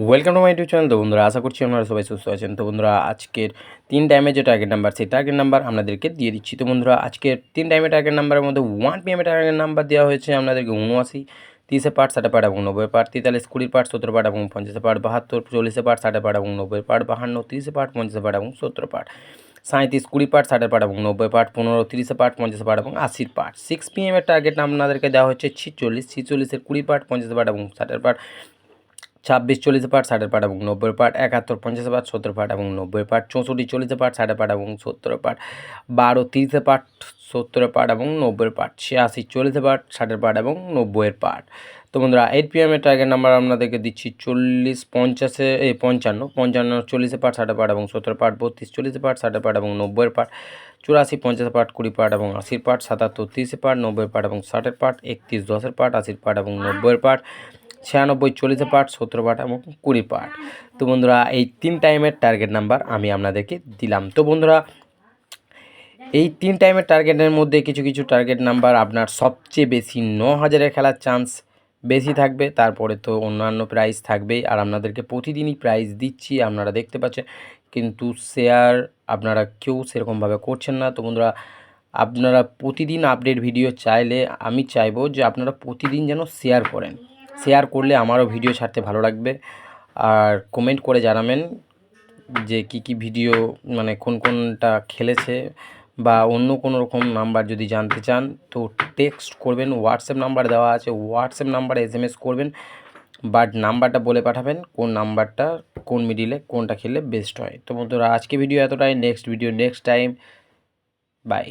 Welcome to my YouTube channel. তো বন্ধুরা, আশা করছি আপনারা সবাই সুস্থ আছেন। তো বন্ধুরা, আজকের 3 টাইমের যে টার্গেট নাম্বার, সেই টার্গেট নাম্বার আপনাদেরকে দিয়ে দিচ্ছি। তো বন্ধুরা, আজকের 3 টাইমের টার্গেট নাম্বারের মধ্যে 1 PM এর টার্গেট নাম্বার দেওয়া হয়েছে আপনাদেরকে 79, 30 পার্ট, 60 পার্ট এবং 90 পার্ট, 43, 20 পার্ট, 17 পার্ট এবং 50 পার্ট, 72, 40 পার্ট, 60 পার্ট এবং 90 পার্ট, 52, 30 পার্ট, 50 পার্ট এবং 17 পার্ট, 37, 20 পার্ট, 60 পার্ট এবং 90 পার্ট, 15, 30 পার্ট, 50 পার্ট এবং 80 পার্ট। 6 PM এর টার্গেট আপনাদেরকে দেওয়া হচ্ছে 46, 46 20 পার্ট, 50 পার্ট এবং 60 পার্ট, 26, 40 পার্ট, 60 পার্ট এবং 90 পার্ট, 71, 50 পার্ট, 70 পার্ট এবং 90 পার্ট, 64, 40 পার্ট, 60 পার্ট এবং 70 পার্ট, 12, 30 পার্ট, 70 পার্ট এবং 90 পার্ট, 86, 40 পার্ট, 60 পার্ট এবং 90 পার্ট। তো বন্ধুরা, 8 PM এর টার্গেট নাম্বার আপনাদেরকে দিচ্ছি 40, 50, 55, 55, 40 পার্ট, 60 পার্ট এবং 70 পার্ট, 32, 40 পার্ট, 60 পার্ট এবং 90 পার্ট, 84, 50 পার্ট, 20 পার্ট এবং 80 পার্ট, 77, 30 পার্ট, 90 পার্ট এবং 60 পার্ট, 31, 10 পার্ট, 80 পার্ট এবং 90 পার্ট, 96, 40 পার্ট, 70 পার্ট এবং 20 পার্ট। তো বন্ধুরা, এই 3 টাইমের টার্গেট নাম্বার আমি আপনাদেরকে দিলাম। তো বন্ধুরা, এই 3 টাইমের টার্গেটের মধ্যে কিছু কিছু টার্গেট নাম্বার আপনার সবচেয়ে বেশি 9000-এর খেলার চান্স বেশি থাকবে। তারপরে তো অন্যান্য প্রাইজ থাকবেই, আর আপনাদেরকে প্রতিদিনই প্রাইজ দিচ্ছি, আপনারা দেখতে পাচ্ছেন। কিন্তু শেয়ার আপনারা কেউ সেরকমভাবে করছেন না। তো বন্ধুরা, আপনারা প্রতিদিন আপডেট ভিডিও চাইলে আমি চাইবো যে আপনারা প্রতিদিন যেন শেয়ার করেন। শেয়ার করলে আমারও ভিডিও ছাড়তে ভালো লাগবে। আর কমেন্ট করে জানাবেন যে কী ভিডিও, মানে কোনটা খেলেছে, বা অন্য কোনো রকম নাম্বার যদি জানতে চান তো টেক্সট করবেন। হোয়াটসঅ্যাপ নাম্বার দেওয়া আছে, হোয়াটসঅ্যাপ নাম্বারে SMS করবেন, বাট নাম্বারটা বলে পাঠাবেন কোন নাম্বারটা কোন মিডিলে কোনটা খেললে বেস্ট হয়। তো বন্ধুরা, আজকে ভিডিও এতটাই। Next video next time. By.